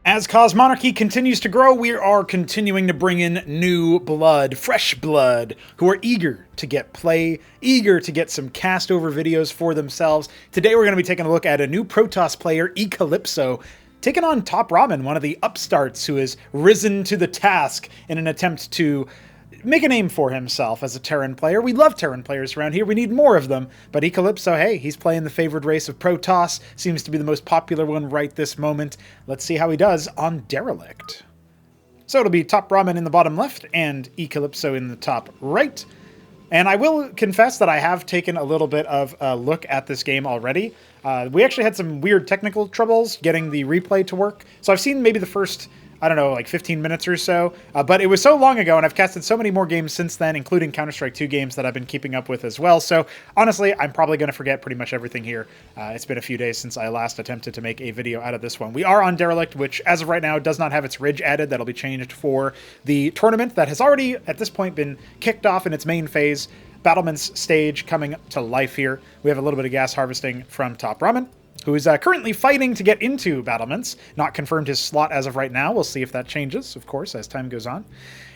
As Cosmonarchy continues to grow, we are continuing to bring in new blood, fresh blood, who are eager to get play, eager to get some cast over videos for themselves. Today we're going to be taking a look at a new Protoss player, ECalipso, taking on TopRamen, one of the upstarts who has risen to the task in an attempt to make a name for himself as a Terran player. We love Terran players around here. We need more of them. But ECalipso, hey, he's playing the favored race of Protoss. Seems to be the most popular one right this moment. Let's see how he does on Derelict. So it'll be TopRamen in the bottom left and ECalipso in the top right. And I will confess that I have taken a little bit of a look at this game already. We actually had some weird technical troubles getting the replay to work. So I've seen maybe the first, I don't know, like 15 minutes or so. But it was so long ago, and I've casted so many more games since then, including Counter-Strike 2 games that I've been keeping up with as well. So honestly, I'm probably going to forget pretty much everything here. It's been a few days since I last attempted to make a video out of this one. We are on Derelict, which as of right now does not have its ridge added. That'll be changed for the tournament that has already, at this point, been kicked off in its main phase. Battlements stage coming to life here. We have a little bit of gas harvesting from TopRamen, who is currently fighting to get into battlements. Not confirmed his slot as of right now. We'll see if that changes, of course, as time goes on.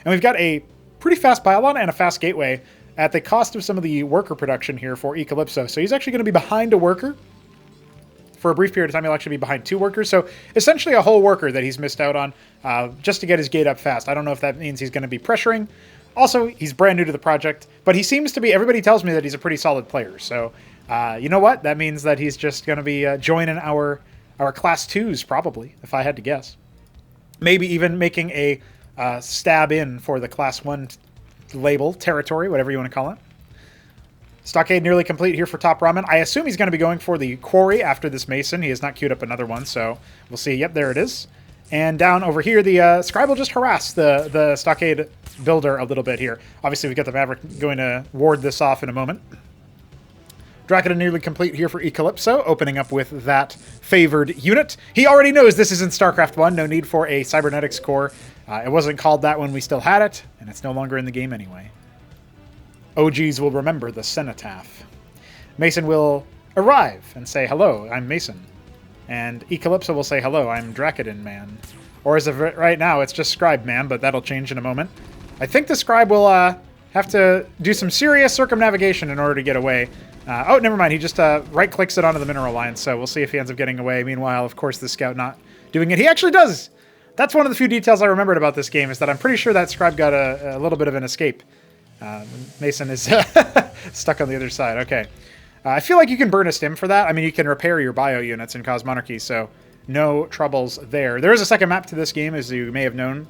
And we've got a pretty fast pylon and a fast gateway at the cost of some of the worker production here for ECalipso. So he's actually going to be behind a worker. For a brief period of time, he'll actually be behind two workers. So essentially a whole worker that he's missed out on just to get his gate up fast. I don't know if that means he's going to be pressuring. Also, he's brand new to the project, but he seems to be, everybody tells me that he's a pretty solid player. So, you know what? That means that he's just going to be joining our Class 2s, probably, if I had to guess. Maybe even making a stab in for the Class 1 label, territory, whatever you want to call it. Stockade nearly complete here for TopRamen. I assume he's going to be going for the quarry after this Mason. He has not queued up another one, so we'll see. Yep, there it is. And down over here, the Scribe will just harass the Stockade builder a little bit here. Obviously, we've got the Maverick going to ward this off in a moment. Dracula nearly complete here for ECalipso, opening up with that favored unit. He already knows this isn't Starcraft 1. No need for a cybernetics core. It wasn't called that when we still had it, and it's no longer in the game anyway. OGs will remember the cenotaph. Mason will arrive and say, "Hello, I'm Mason." And ECalipso will say, "Hello, I'm Dracodin Man." Or as of right now, it's just Scribe Man, but that'll change in a moment. I think the Scribe will have to do some serious circumnavigation in order to get away. Oh, never mind. He just right-clicks it onto the mineral line, so we'll see if he ends up getting away. Meanwhile, of course, the Scout not doing it. He actually does! That's one of the few details I remembered about this game, is that I'm pretty sure that Scribe got a little bit of an escape. Mason is stuck on the other side. Okay. I feel like you can burn a stim for that. I mean, you can repair your bio units in Cosmonarchy, so no troubles there. There is a second map to this game, as you may have known.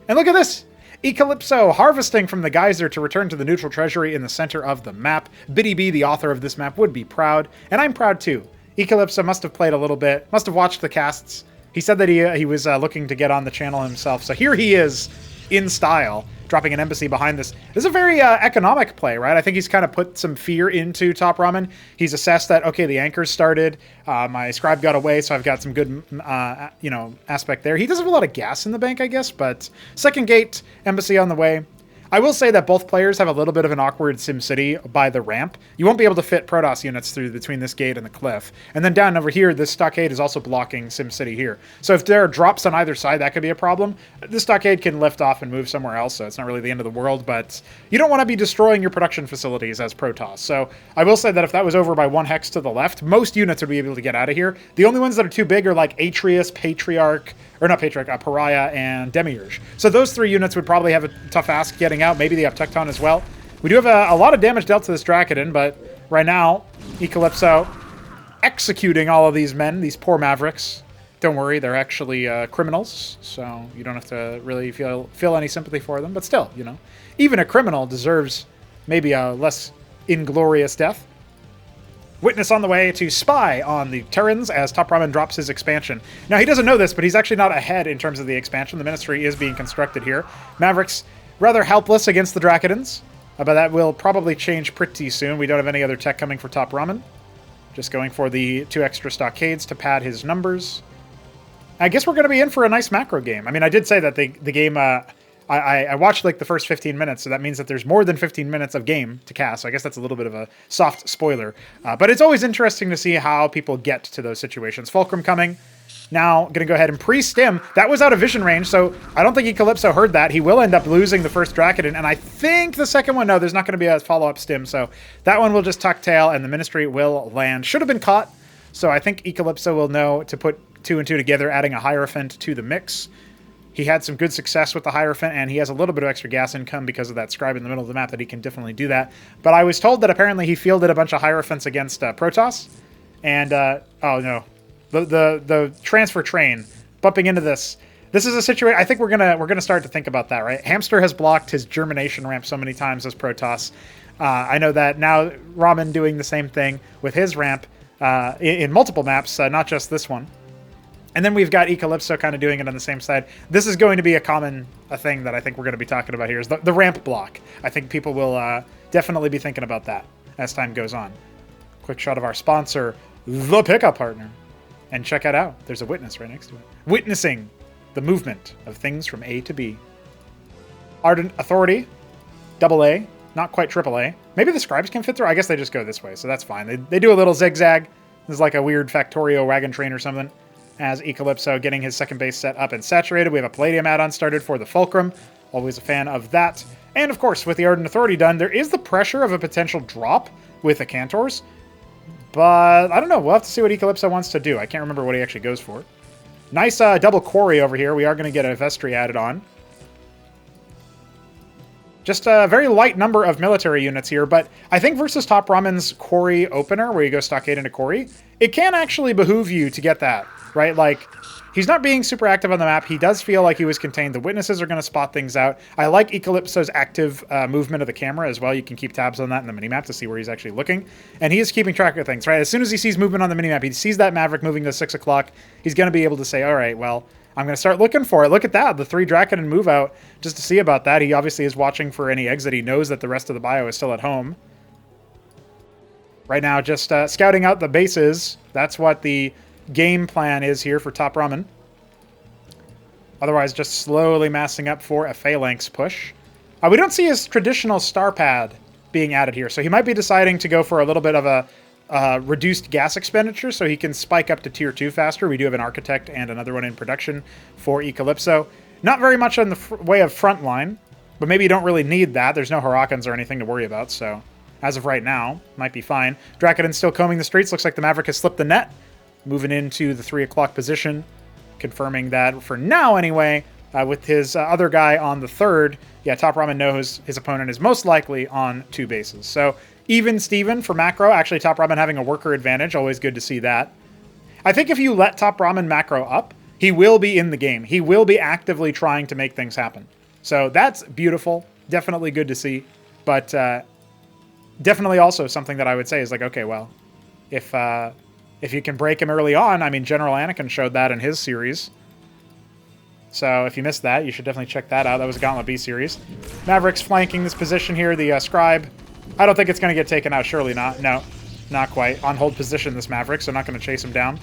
And look at this! ECalipso harvesting from the geyser to return to the neutral treasury in the center of the map. Biddy B, the author of this map, would be proud, and I'm proud too. ECalipso must have played a little bit, must have watched the casts. He said that he was looking to get on the channel himself, so here he is in style, dropping an embassy behind this. This is a very economic play, right? I think he's kind of put some fear into TopRamen. He's assessed that, okay, the anchors started, my Scribe got away, so I've got some good, aspect there. He does have a lot of gas in the bank, I guess, but second gate, embassy on the way. I will say that both players have a little bit of an awkward SimCity by the ramp. You won't be able to fit Protoss units through between this gate and the cliff. And then down over here, this stockade is also blocking SimCity here. So if there are drops on either side, that could be a problem. This stockade can lift off and move somewhere else, so it's not really the end of the world, but you don't want to be destroying your production facilities as Protoss. So I will say that if that was over by one hex to the left, most units would be able to get out of here. The only ones that are too big are like Atreus, Patriarch, or not Patriarch, Pariah, and Demiurge. So those three units would probably have a tough ask getting out, maybe the Uptecton as well. We do have a lot of damage dealt to this Dracodin, but right now, ECalipso executing all of these men, these poor Mavericks. Don't worry, they're actually criminals, so you don't have to really feel any sympathy for them, but still, you know, even a criminal deserves maybe a less inglorious death. Witness on the way to spy on the Terrans as TopRamen drops his expansion. Now, he doesn't know this, but he's actually not ahead in terms of the expansion. The Ministry is being constructed here. Mavericks rather helpless against the Dracodins, but that will probably change pretty soon. We don't have any other tech coming for TopRamen. Just going for the 2 extra stockades to pad his numbers. I guess we're going to be in for a nice macro game. I mean, I did say that the game... I watched like the first 15 minutes, so that means that there's more than 15 minutes of game to cast. So I guess that's a little bit of a soft spoiler. But it's always interesting to see how people get to those situations. Fulcrum coming. Now, going to go ahead and pre-stim. That was out of vision range, so I don't think ECalipso heard that. He will end up losing the first Dracodon, and I think the second one, no, there's not going to be a follow-up stim, so that one will just tuck tail, and the Ministry will land. Should have been caught, so I think ECalipso will know to put 2 and 2 together, adding a Hierophant to the mix. He had some good success with the Hierophant, and he has a little bit of extra gas income because of that scribe in the middle of the map that he can definitely do that. But I was told that apparently he fielded a bunch of Hierophants against Protoss, and, oh no. The transfer train bumping into this. This is a situation. I think we're gonna start to think about that, right? Hamster has blocked his germination ramp so many times as Protoss. I know that now Ramen doing the same thing with his ramp in multiple maps, not just this one. And then we've got ECalipso kind of doing it on the same side. This is going to be a thing that I think we're going to be talking about here is the ramp block. I think people will definitely be thinking about that as time goes on. Quick shot of our sponsor, the Pickup Partner. And check it out. There's a witness right next to it. Witnessing the movement of things from A to B. Ardent Authority, AA, not quite AAA. Maybe the scribes can fit through. I guess they just go this way, so that's fine. They do a little zigzag. This is like a weird Factorio wagon train or something. As ECalipso getting his second base set up and saturated. We have a Palladium add-on started for the Fulcrum. Always a fan of that. And of course, with the Ardent Authority done, there is the pressure of a potential drop with the Cantors. But I don't know. We'll have to see what ECalipso wants to do. I can't remember what he actually goes for. Nice double quarry over here. We are going to get a Vestry added on. Just a very light number of military units here, but I think versus TopRamen's quarry opener, where you go stockade into quarry, it can actually behoove you to get that, right? Like, he's not being super active on the map. He does feel like he was contained. The witnesses are going to spot things out. I like ECalipso's active movement of the camera as well. You can keep tabs on that in the minimap to see where he's actually looking. And he is keeping track of things, right? As soon as he sees movement on the minimap, he sees that Maverick moving to 6 o'clock, he's going to be able to say, all right, well, I'm going to start looking for it. Look at that, the 3 Dracodon move out, just to see about that. He obviously is watching for any exit. He knows that the rest of the bio is still at home. Right now, just scouting out the bases. That's what the game plan is here for TopRamen. Otherwise, just slowly massing up for a Phalanx push. We don't see his traditional star pad being added here, so he might be deciding to go for a little bit of a reduced gas expenditure so he can spike up to tier 2 faster. We do have an Architect and another one in production for ECalipso. Not very much on the way of frontline, but maybe you don't really need that. There's no Hurricanes or anything to worry about, so as of right now, might be fine. Dracodon's still combing the streets. Looks like the Maverick has slipped the net. Moving into the 3 o'clock position. Confirming that for now anyway, with his other guy on the 3rd, yeah, TopRamen knows his opponent is most likely on 2 bases. So even Steven for macro, actually TopRamen having a worker advantage, always good to see that. I think if you let TopRamen macro up, he will be in the game. He will be actively trying to make things happen. So that's beautiful, definitely good to see, but definitely also something that I would say is like, okay, well, if you can break him early on, I mean, General Anakin showed that in his series. So if you missed that, you should definitely check that out. That was a Gauntlet B series. Maverick's flanking this position here, the Scribe. I don't think it's going to get taken out, surely not. No, not quite. On hold position, this Maverick, so not going to chase him down.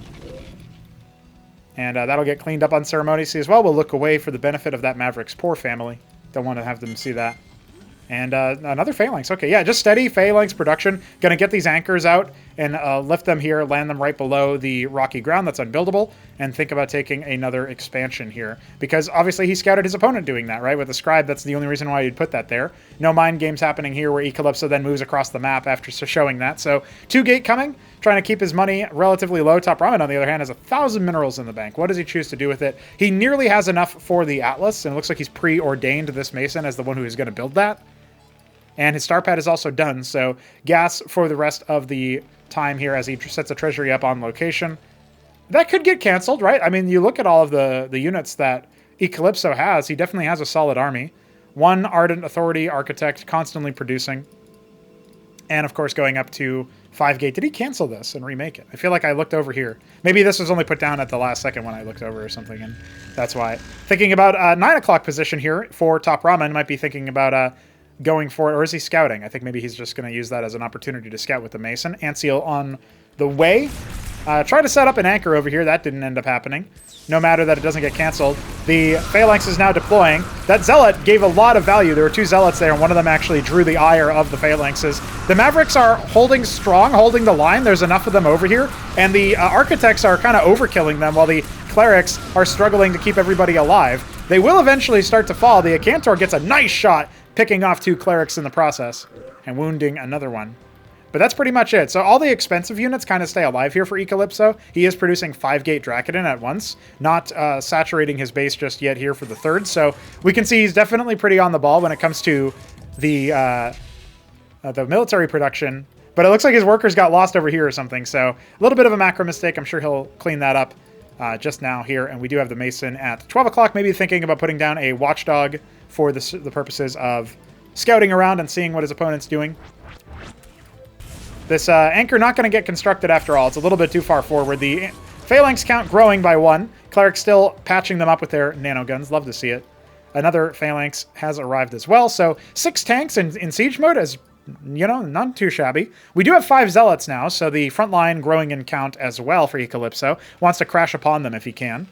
And that'll get cleaned up unceremoniously as well. We'll look away for the benefit of that Maverick's poor family. Don't want to have them see that. And another Phalanx. Okay, yeah, just steady Phalanx production. Going to get these anchors out and lift them here, land them right below the rocky ground that's unbuildable, and think about taking another expansion here. Because obviously he scouted his opponent doing that, right? With the Scribe, that's the only reason why you'd put that there. No mind games happening here where ECalipso then moves across the map after showing that. So 2 gate coming, trying to keep his money relatively low. TopRamen, on the other hand, has 1,000 minerals in the bank. What does he choose to do with it? He nearly has enough for the Atlas, and it looks like he's preordained this Mason as the one who is going to build that. And his star pad is also done, so gas for the rest of the time here as he sets a treasury up on location. That could get canceled, right? I mean, you look at all of the units that ECalipso has, he definitely has a solid army. 1 Ardent Authority Architect constantly producing. And, of course, going up to 5 gate. Did he cancel this and remake it? I feel like I looked over here. Maybe this was only put down at the last second when I looked over or something, and that's why. Thinking about 9 o'clock position here for TopRamen. Might be thinking about going for it, or is he scouting? I think maybe he's just going to use that as an opportunity to scout with the Mason. Antseal on the way. Try to set up an anchor over here. That didn't end up happening. No matter that it doesn't get canceled. The Phalanx is now deploying. That Zealot gave a lot of value. There were 2 Zealots there, and one of them actually drew the ire of the Phalanxes. The Mavericks are holding strong, holding the line. There's enough of them over here, and the Architects are kind of overkilling them, while the clerics are struggling to keep everybody alive. They will eventually start to fall. The ECantor gets a nice shot, picking off 2 clerics in the process and wounding another one. But that's pretty much it. So all the expensive units kind of stay alive here for ECalipso. He is producing 5-gate Drakiden at once, not saturating his base just yet here for the 3rd. So we can see he's definitely pretty on the ball when it comes to the military production. But it looks like his workers got lost over here or something. So a little bit of a macro mistake. I'm sure he'll clean that up just now here. And we do have the Mason at 12 o'clock, maybe thinking about putting down a watchdog for the purposes of scouting around and seeing what his opponent's doing. This anchor not going to get constructed after all. It's a little bit too far forward. The phalanx count growing by 1. Clerics still patching them up with their nanoguns. Love to see it. Another phalanx has arrived as well. So 6 tanks in siege mode is, you know, not too shabby. We do have 5 zealots now, so the front line growing in count as well for ECalipso. Wants to crash upon them if he can.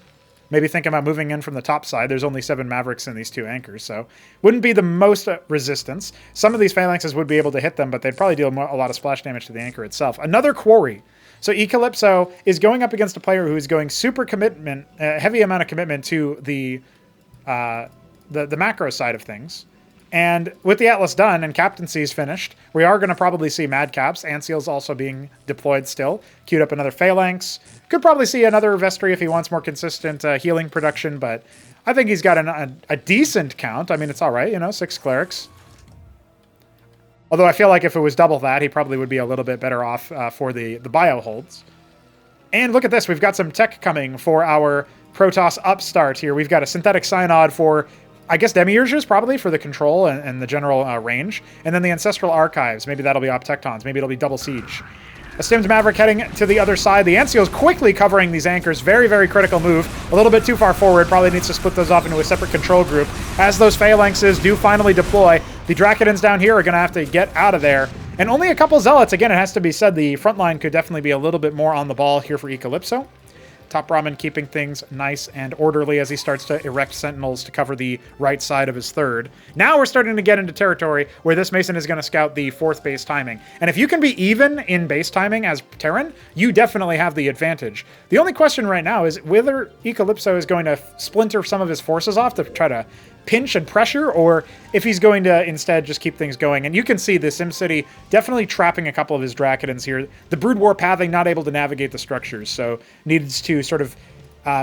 Maybe thinking about moving in from the top side. There's only 7 Mavericks in these 2 anchors, so wouldn't be the most resistance. Some of these phalanxes would be able to hit them, but they'd probably deal a lot of splash damage to the anchor itself. Another quarry. So ECalipso is going up against a player who is going super commitment, heavy amount of commitment to the macro side of things. And with the Atlas done and captaincies finished, we are going to probably see Madcaps. Anseal's also being deployed still. Queued up another Phalanx. Could probably see another Vestry if he wants more consistent healing production, but I think he's got a decent count. I mean, it's all right, you know, 6 Clerics. Although I feel like if it was double that, he probably would be a little bit better off for the bio holds. And look at this. We've got some tech coming for our Protoss upstart here. We've got a Synthetic Synod for, I guess, Demiurges probably for the control and the general range. And then the Ancestral Archives. Maybe that'll be Optectons. Maybe it'll be Double Siege. A Stimmed Maverick heading to the other side. The Anseal's quickly covering these anchors. Very, very critical move. A little bit too far forward. Probably needs to split those off into a separate control group. As those Phalanxes do finally deploy, the Drakidens down here are going to have to get out of there. And only a couple Zealots. Again, it has to be said, the front line could definitely be a little bit more on the ball here for ECalipso. TopRamen keeping things nice and orderly as he starts to erect sentinels to cover the right side of his 3rd. Now we're starting to get into territory where this Mason is going to scout the 4th base timing. And if you can be even in base timing as Terran, you definitely have the advantage. The only question right now is whether ECalipso is going to splinter some of his forces off to try to pinch and pressure, or if he's going to instead just keep things going. And you can see the SimCity definitely trapping a couple of his Drakidens here. The Brood War pathing not able to navigate the structures, so needs to sort of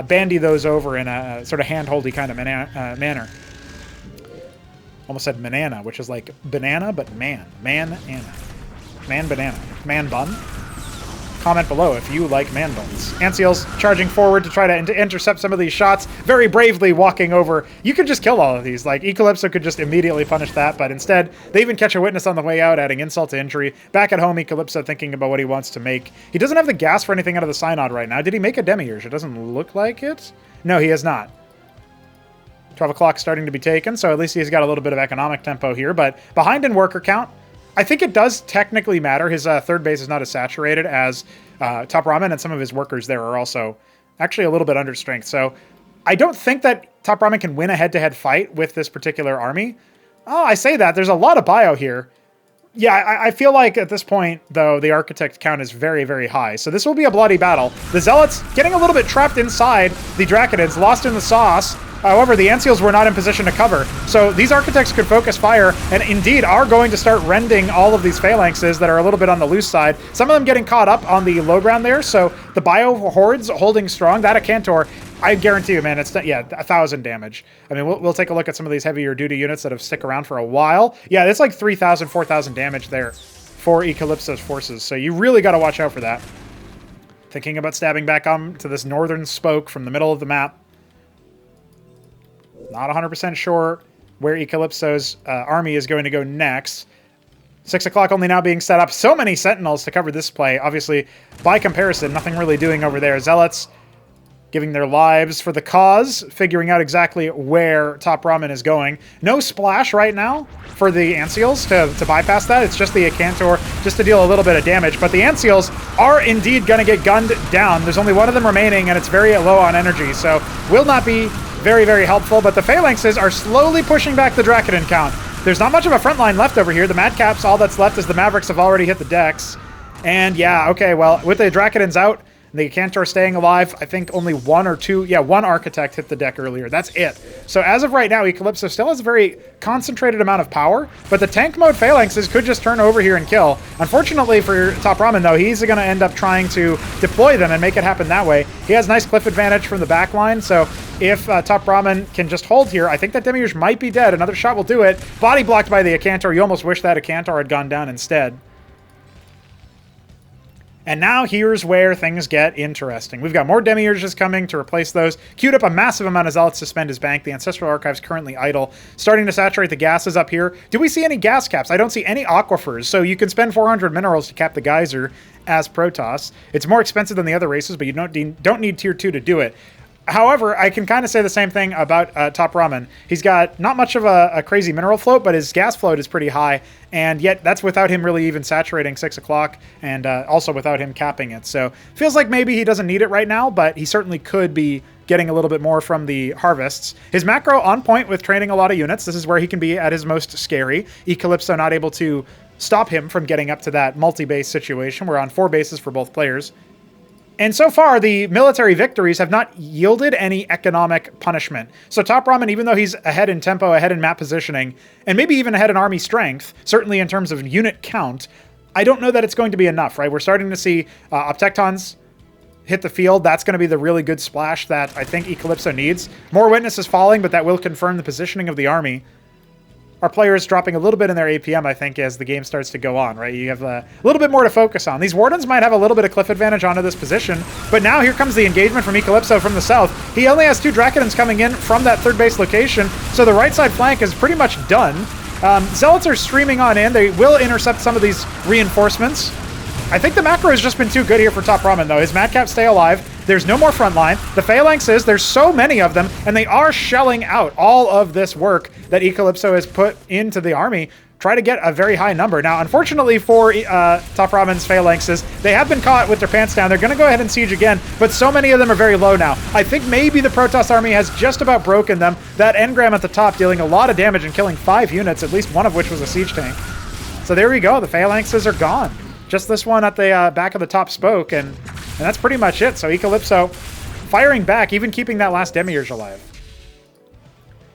bandy those over in a sort of hand-holdy kind of manner. Almost said manana, which is like banana, but man-ana. Man-banana. Man-bun? Comment below if you like man buns. Anseal's charging forward to try to intercept some of these shots, very bravely walking over. You could just kill all of these. Like, ECalipso could just immediately punish that, but instead, they even catch a witness on the way out, adding insult to injury. Back at home, ECalipso thinking about what he wants to make. He doesn't have the gas for anything out of the Synod right now. Did he make a Demiurge? It doesn't look like it. No, he has not. 12 o'clock starting to be taken, so at least he's got a little bit of economic tempo here, but behind in worker count. I think it does technically matter. His 3rd base is not as saturated as TopRamen, and some of his workers there are also actually a little bit under strength. So I don't think that TopRamen can win a head-to-head fight with this particular army. Oh, I say that. There's a lot of bio here. Yeah, I feel like at this point, though, the Architect count is very, very high. So this will be a bloody battle. The Zealots getting a little bit trapped inside the Drakidens, lost in the sauce. However, the Anseals were not in position to cover. So these Architects could focus fire and indeed are going to start rending all of these Phalanxes that are a little bit on the loose side. Some of them getting caught up on the low ground there. So the Bio Hordes holding strong. That ECantor, I guarantee you, man, it's, yeah, 1,000 damage. I mean, we'll take a look at some of these heavier duty units that have stick around for a while. Yeah, it's like 3,000, 4,000 damage there for ECalipso's forces. So you really got to watch out for that. Thinking about stabbing back on to this northern spoke from the middle of the map. Not 100% sure where ECalipso's army is going to go next. 6 o'clock only now being set up. So many Sentinels to cover this play. Obviously, by comparison, nothing really doing over there. Zealots giving their lives for the cause, figuring out exactly where TopRamen is going. No splash right now for the Anseals to bypass that. It's just the ECantor just to deal a little bit of damage. But the Anseals are indeed going to get gunned down. There's only one of them remaining, and it's very low on energy, so will not be very, very helpful. But the Phalanxes are slowly pushing back the Drakiden count. There's not much of a front line left over here. The Madcaps, all that's left is the Mavericks have already hit the decks. And yeah, okay, well, with the Drakidens out, The Cantor staying alive. I think only one or two, yeah, one Architect hit the deck earlier. That's it. So as of right now, ECalipso still has a very concentrated amount of power, but the tank mode Phalanxes could just turn over here and kill. Unfortunately for TopRamen, though, he's going to end up trying to deploy them and make it happen that way. He has nice cliff advantage from the back line, so if TopRamen can just hold here, I think that Demiurge might be dead. Another shot will do it. Body blocked by the Cantor. You almost wish that Cantor had gone down instead. And now here's where things get interesting. We've got more Demiurges coming to replace those. Queued up a massive amount of Zealots to spend his bank. The Ancestral Archive's currently idle. Starting to saturate the gases up here. Do we see any gas caps? I don't see any aquifers, so you can spend 400 minerals to cap the geyser as Protoss. It's more expensive than the other races, but you don't need Tier 2 to do it. However, I can kind of say the same thing about TopRamen. He's got not much of a crazy mineral float, but his gas float is pretty high, and yet that's without him really even saturating 6 o'clock, and also without him capping it. So feels like maybe he doesn't need it right now, but he certainly could be getting a little bit more from the harvests. His macro on point with training a lot of units. This is where he can be at his most scary. ECalipso not able to stop him from getting up to that multi-base situation. We're on 4 bases for both players. And so far, the military victories have not yielded any economic punishment. So TopRamen, even though he's ahead in tempo, ahead in map positioning, and maybe even ahead in army strength, certainly in terms of unit count, I don't know that it's going to be enough, right? We're starting to see Optectons hit the field. That's going to be the really good splash that I think ECalipso needs. More witnesses falling, but that will confirm the positioning of the army. Our players dropping a little bit in their APM, I think, as the game starts to go on, right? You have a little bit more to focus on. These Wardens might have a little bit of cliff advantage onto this position, but now here comes the engagement from ECalipso from the south. He only has 2 Dracodons coming in from that 3rd base location, so the right side flank is pretty much done. Zealots are streaming on in. They will intercept some of these reinforcements. I think the macro has just been too good here for TopRamen, though. His Madcaps stay alive. There's no more front line. The Phalanxes, there's so many of them, and they are shelling out all of this work that ECalipso has put into the army. Try to get a very high number. Now, unfortunately for TopRamen's Phalanxes, they have been caught with their pants down. They're going to go ahead and siege again, but so many of them are very low now. I think maybe the Protoss army has just about broken them. That engram at the top dealing a lot of damage and killing 5 units, at least one of which was a siege tank. So there we go. The Phalanxes are gone. Just this one at the back of the top spoke, and that's pretty much it. So ECalipso firing back, even keeping that last Demiurge alive.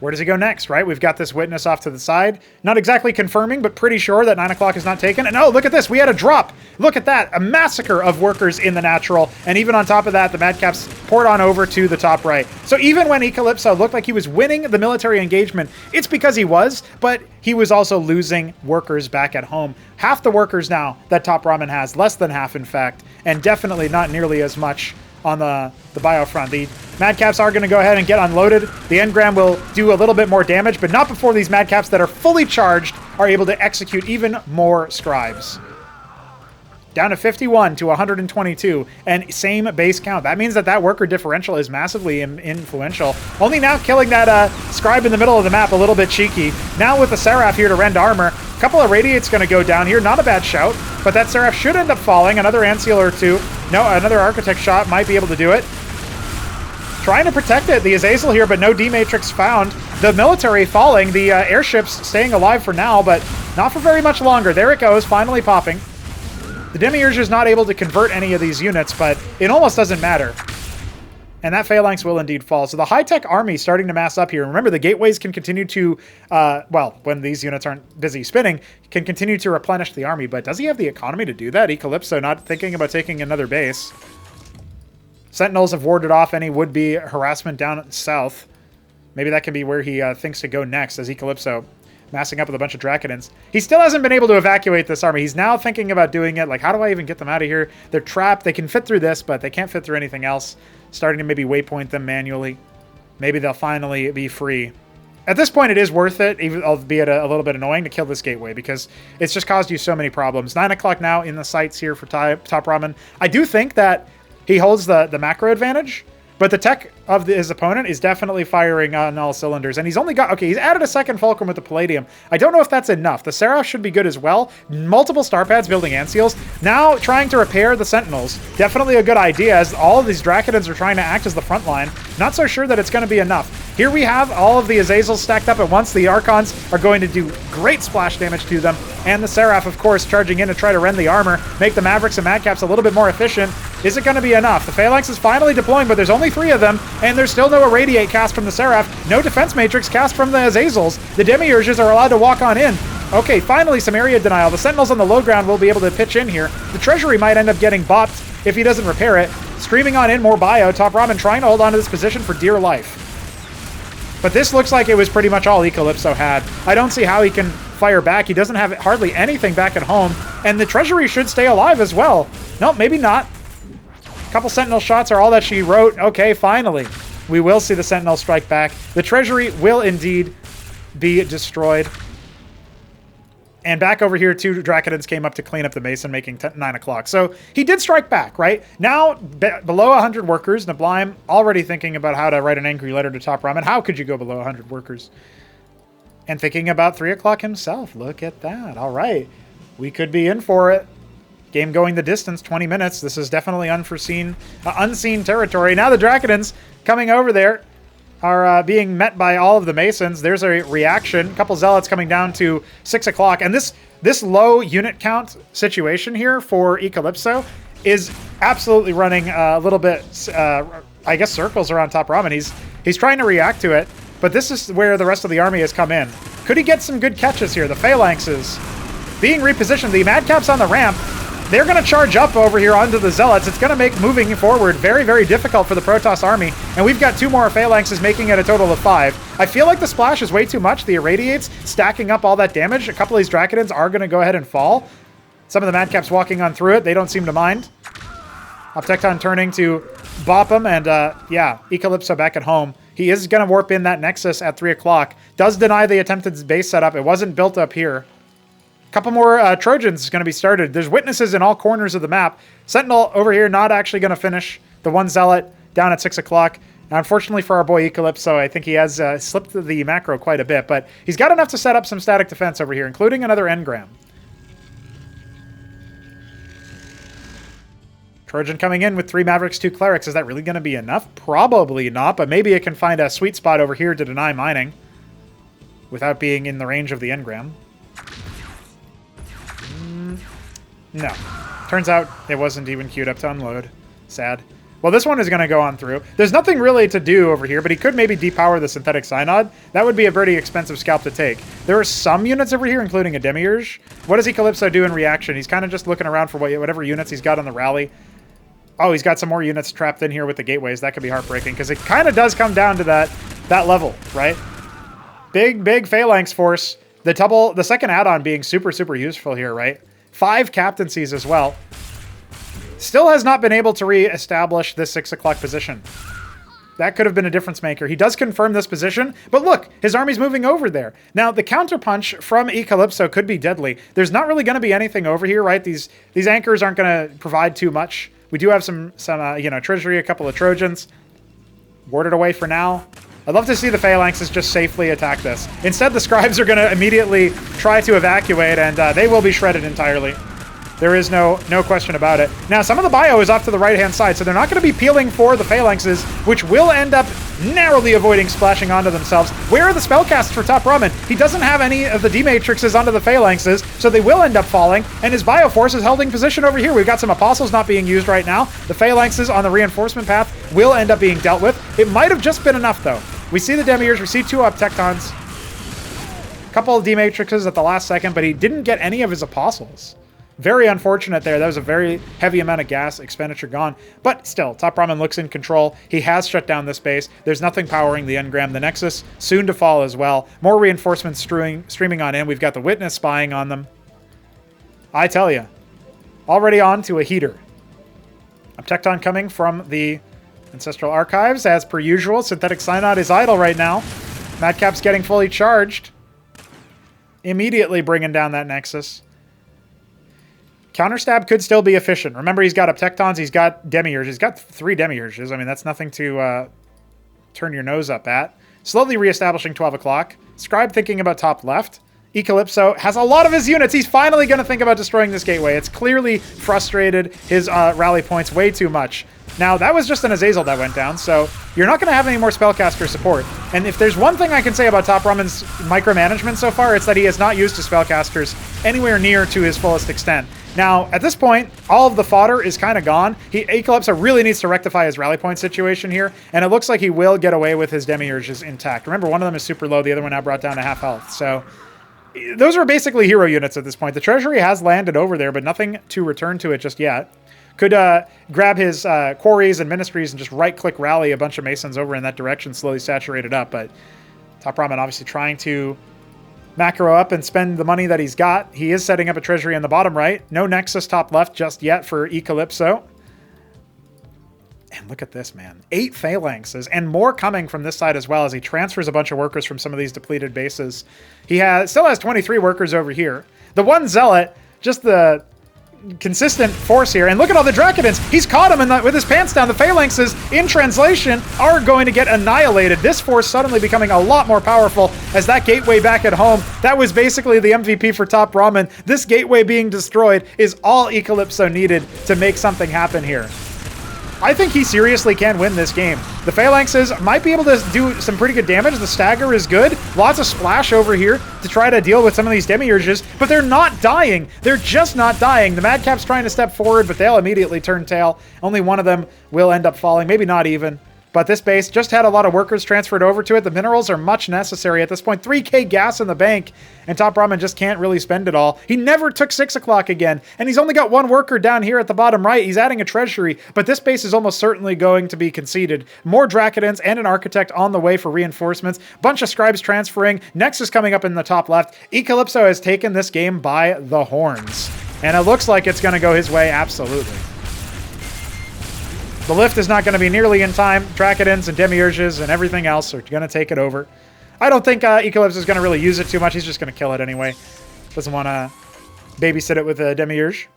Where does he go next, right? We've got this witness off to the side. Not exactly confirming, but pretty sure that 9 o'clock is not taken. And oh, look at this. We had a drop. Look at that. A massacre of workers in the natural. And even on top of that, the Madcaps poured on over to the top right. So even when ECalipso looked like he was winning the military engagement, it's because he was, but he was also losing workers back at home. Half the workers now that TopRamen has, less than half in fact, and definitely not nearly as much on the bio front. The Madcaps are going to go ahead and get unloaded. The engram will do a little bit more damage, but not before these Madcaps that are fully charged are able to execute even more scribes. Down to 51 to 122, and same base count. That means that worker differential is massively influential. Only now killing that scribe in the middle of the map, a little bit cheeky. Now with the Seraph here to rend armor, a couple of Radiates going to go down here. Not a bad shout, but that Seraph should end up falling. Another Anceel or 2. No, another Architect shot might be able to do it. Trying to protect it, the Azazel here, but no D-Matrix found. The military falling, the airships staying alive for now, but not for very much longer. There it goes, finally popping. The Demiurge is not able to convert any of these units, but it almost doesn't matter. And that Phalanx will indeed fall. So the high-tech army starting to mass up here. Remember, the gateways can continue to, well, when these units aren't busy spinning, can continue to replenish the army. But does he have the economy to do that? ECalipso not thinking about taking another base. Sentinels have warded off any would-be harassment down south. Maybe that can be where he thinks to go next, as ECalipso massing up with a bunch of Dracodons. He still hasn't been able to evacuate this army. He's now thinking about doing it. Like, how do I even get them out of here? They're trapped. They can fit through this, but they can't fit through anything else. Starting to maybe waypoint them manually. Maybe they'll finally be free. At this point, it is worth it, even albeit a little bit annoying, to kill this gateway, because it's just caused you so many problems. 9 o'clock now in the sights here for TopRamen. I do think that he holds the macro advantage, but the tech of his opponent is definitely firing on all cylinders. And he's only got, okay, he's added a second Fulcrum with the Palladium. I don't know if that's enough. The Seraph should be good as well. Multiple star pads building Anciels. Now trying to repair the Sentinels. Definitely a good idea, as all of these Dracodons are trying to act as the front line. Not so sure that it's going to be enough. Here we have all of the Azazels stacked up at once. The Archons are going to do great splash damage to them. And the Seraph, of course, charging in to try to rend the armor, make the Mavericks and Madcaps a little bit more efficient. Is it going to be enough? The Phalanx is finally deploying, but there's only 3 of them, and there's still no Irradiate cast from the Seraph, no Defense Matrix cast from the Azazels. The Demiurges are allowed to walk on in. Okay, finally some area denial. The Sentinels on the low ground will be able to pitch in here. The Treasury might end up getting bopped if he doesn't repair it. Streaming on in, more bio. TopRamen trying to hold on to this position for dear life. But this looks like it was pretty much all ECalipso had. I don't see how he can fire back. He doesn't have hardly anything back at home. And the Treasury should stay alive as well. No, maybe not. A couple Sentinel shots are all that she wrote. Okay, finally. We will see the Sentinel strike back. The Treasury will indeed be destroyed. And back over here, 2 Dracodons came up to clean up the Mason, making 9 o'clock. So he did strike back, right? Now, below 100 workers, Nablime already thinking about how to write an angry letter to TopRamen. How could you go below 100 workers? And thinking about 3 o'clock himself. Look at that. All right. We could be in for it. Game going the distance, 20 minutes. This is definitely unseen territory. Now the Dracodons coming over there are being met by all of the Masons. There's a reaction. A couple Zealots coming down to 6 o'clock. And this low unit count situation here for ECalipso is absolutely running a little bit, I guess, circles around TopRamen. He's trying to react to it, but this is where the rest of the army has come in. Could he get some good catches here? The Phalanxes being repositioned. The Madcaps on the ramp. They're going to charge up over here onto the Zealots. It's going to make moving forward very, very difficult for the Protoss army. And we've got 2 more Phalanxes, making it a total of 5. I feel like the splash is way too much. The Irradiates stacking up all that damage. A couple of these Dracodons are going to go ahead and fall. Some of the Madcaps walking on through it. They don't seem to mind. Optecton turning to bop him. And yeah, ECalipso back at home. He is going to warp in that Nexus at 3 o'clock. Does deny the attempted base setup. It wasn't built up here. Couple more Trojans is going to be started. There's witnesses in all corners of the map. Sentinel over here not actually going to finish. The 1 Zealot down at 6 o'clock. Now, unfortunately for our boy ECalipso, I think he has slipped the macro quite a bit, but he's got enough to set up some static defense over here, including another engram. Trojan coming in with 3 Mavericks, 2 Clerics. Is that really going to be enough? Probably not, but maybe it can find a sweet spot over here to deny mining without being in the range of the engram. No. Turns out it wasn't even queued up to unload. Sad. Well, this one is going to go on through. There's nothing really to do over here, but he could maybe depower the Synthetic Synod. That would be a very expensive scalp to take. There are some units over here, including a Demiurge. What does ECalipso do in reaction? He's kind of just looking around for whatever units he's got on the rally. Oh, he's got some more units trapped in here with the gateways. That could be heartbreaking, because it kind of does come down to that level, right? Big Phalanx force. The second add-on being super, super useful here, right? 5 captaincies as well. Still has not been able to re-establish this 6 o'clock position. That could have been a difference maker. He does confirm this position, but look, his army's moving over there. Now, the counterpunch from ECalipso could be deadly. There's not really going to be anything over here, right? These anchors aren't going to provide too much. We do have some treasury, a couple of Trojans. Warded away for now. I'd love to see the Phalanxes just safely attack this. Instead, the Scribes are going to immediately try to evacuate, and they will be shredded entirely. There is no question about it. Now, some of the bio is off to the right-hand side, so they're not going to be peeling for the Phalanxes, which will end up narrowly avoiding splashing onto themselves. Where are the spellcasts for TopRamen? He doesn't have any of the D-Matrixes onto the Phalanxes, so they will end up falling, and his Bioforce is holding position over here. We've got some Apostles not being used right now. The Phalanxes on the reinforcement path will end up being dealt with. It might have just been enough, though. We see the Demiurge, we see 2 Optectons. A couple of D-Matrixes at the last second, but he didn't get any of his Apostles. Very unfortunate there. That was a very heavy amount of gas expenditure gone. But still, TopRamen looks in control. He has shut down this base. There's nothing powering the engram. The Nexus soon to fall as well. More reinforcements streaming on in. We've got the Witness spying on them. I tell you, already on to a heater. Optecton coming from the Ancestral Archives. As per usual, Synthetic Synod is idle right now. Madcap's getting fully charged. Immediately bringing down that Nexus. Counterstab could still be efficient. Remember, he's got Optectons, he's got Demiurges. He's got 3 Demiurges. I mean, that's nothing to turn your nose up at. Slowly reestablishing 12 o'clock. Scribe thinking about top left. ECalipso has a lot of his units. He's finally going to think about destroying this gateway. It's clearly frustrated his rally points way too much. Now, that was just an Azazel that went down, so you're not going to have any more spellcaster support. And if there's one thing I can say about TopRamen's micromanagement so far, it's that he has not used his spellcasters anywhere near to his fullest extent. Now, at this point, all of the fodder is kind of gone. ECalipso really needs to rectify his rally point situation here, and it looks like he will get away with his Demiurges intact. Remember, one of them is super low, the other one now brought down to half health, so those are basically hero units at this point. The treasury has landed over there, but nothing to return to it just yet. Could grab his quarries and ministries and just right-click rally a bunch of Masons over in that direction, slowly saturate it up. But TopRamen obviously trying to macro up and spend the money that he's got. He is setting up a treasury in the bottom right. No Nexus top left just yet for ECalipso. And look at this, man. 8 phalanxes and more coming from this side as well as he transfers a bunch of workers from some of these depleted bases. He still has 23 workers over here. The one zealot, just the consistent force here. And look at all the Dracodins. He's caught him with his pants down. The phalanxes, in translation, are going to get annihilated. This force suddenly becoming a lot more powerful as that gateway back at home. That was basically the MVP for TopRamen. This gateway being destroyed is all ECalipso needed to make something happen here. I think he seriously can win this game. The phalanxes might be able to do some pretty good damage. The stagger is good. Lots of splash over here to try to deal with some of these demiurges, but they're not dying. They're just not dying. The Madcap's trying to step forward, but they'll immediately turn tail. Only one of them will end up falling, maybe not even. But this base just had a lot of workers transferred over to it. The minerals are much necessary at this point. 3K gas in the bank, and TopRamen just can't really spend it all. He never took 6 o'clock again, and he's only got 1 worker down here at the bottom right. He's adding a treasury, but this base is almost certainly going to be conceded. More Dracodins and an Architect on the way for reinforcements. Bunch of Scribes transferring. Nexus coming up in the top left. ECalipso has taken this game by the horns, and it looks like it's going to go his way absolutely. The lift is not going to be nearly in time. Dracodins and Demiurges and everything else are going to take it over. I don't think ECalipso is going to really use it too much. He's just going to kill it anyway. Doesn't want to babysit it with a Demiurge.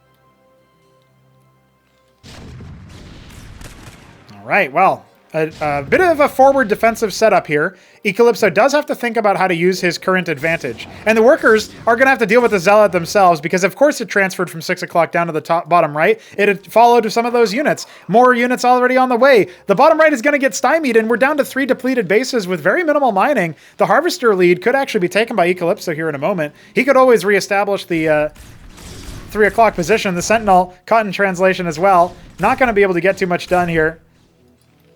All right, well, a bit of a forward defensive setup here. ECalipso does have to think about how to use his current advantage. And the workers are going to have to deal with the Zealot themselves because, of course, it transferred from 6 o'clock down to the bottom right. It had followed some of those units. More units already on the way. The bottom right is going to get stymied, and we're down to 3 depleted bases with very minimal mining. The Harvester lead could actually be taken by ECalipso here in a moment. He could always reestablish the 3 o'clock position. The Sentinel caught in translation as well. Not going to be able to get too much done here.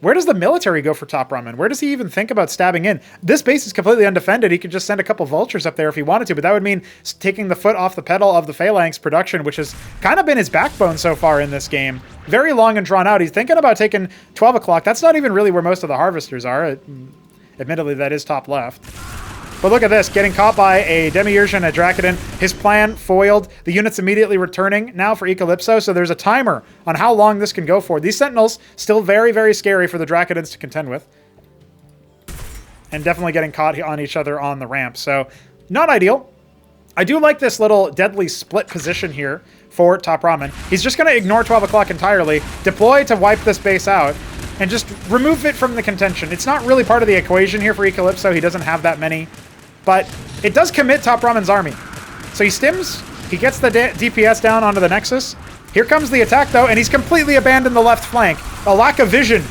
Where does the military go for TopRamen? Where does he even think about stabbing in? This base is completely undefended. He could just send a couple vultures up there if he wanted to, but that would mean taking the foot off the pedal of the Phalanx production, which has kind of been his backbone so far in this game. Very long and drawn out. He's thinking about taking 12 o'clock. That's not even really where most of the Harvesters are. Admittedly, that is top left. But look at this, getting caught by a Demiurge and a Dracodin. His plan foiled. The unit's immediately returning now for ECalipso, so there's a timer on how long this can go for. These Sentinels, still very, very scary for the Dracodins to contend with. And definitely getting caught on each other on the ramp, so not ideal. I do like this little deadly split position here for TopRamen. He's just going to ignore 12 o'clock entirely, deploy to wipe this base out, and just remove it from the contention. It's not really part of the equation here for ECalipso. He doesn't have that many. But it does commit TopRamen's army. So he stims, he gets the DPS down onto the Nexus. Here comes the attack, though, and he's completely abandoned the left flank. A lack of vision.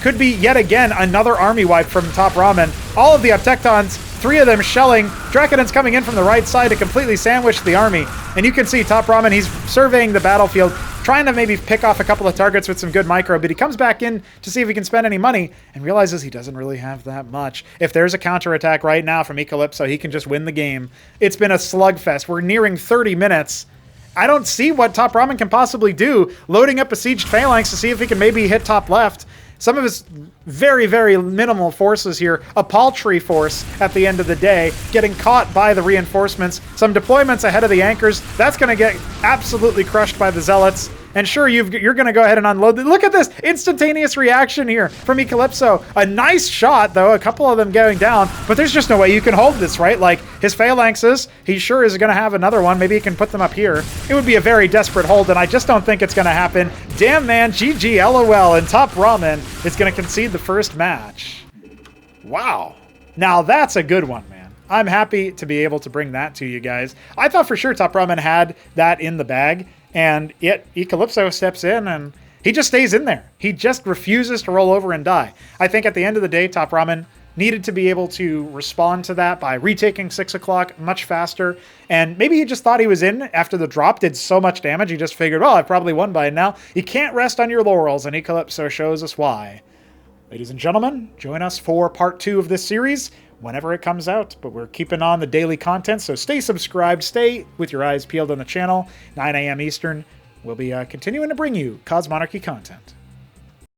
Could be, yet again, another army wipe from TopRamen. All of the Obtectons, 3 of them shelling. Dracodins coming in from the right side to completely sandwich the army. And you can see TopRamen, he's surveying the battlefield, trying to maybe pick off a couple of targets with some good micro, but he comes back in to see if he can spend any money and realizes he doesn't really have that much. If there's a counterattack right now from ECalipso, he can just win the game. It's been a slugfest. We're nearing 30 minutes. I don't see what TopRamen can possibly do, loading up a sieged Phalanx to see if he can maybe hit top left. Some of his very, very minimal forces here, a paltry force at the end of the day, getting caught by the reinforcements. Some deployments ahead of the anchors. That's going to get absolutely crushed by the Zealots. And sure, you're going to go ahead and unload. Look at this instantaneous reaction here from ECalipso. A nice shot, though, a couple of them going down, but there's just no way you can hold this, right? Like, his Phalanxes, he sure is going to have another one. Maybe he can put them up here. It would be a very desperate hold, and I just don't think it's going to happen. Damn, man, GG, LOL, and TopRamen is going to concede the first match. Wow. Now, that's a good one, man. I'm happy to be able to bring that to you guys. I thought for sure TopRamen had that in the bag, and yet ECalipso steps in, and He just stays in there. He just refuses to roll over and die. I think at the end of the day, TopRamen needed to be able to respond to that by retaking 6 o'clock much faster. And maybe he just thought he was in after the drop did so much damage. He just figured, well, I've probably won by now. You can't rest on your laurels, and ECalipso shows us why. Ladies and gentlemen, join us for part 2 of this series whenever it comes out. But we're keeping on the daily content, so stay subscribed. Stay with your eyes peeled on the channel. 9 a.m. Eastern. We'll be continuing to bring you Cosmonarchy content.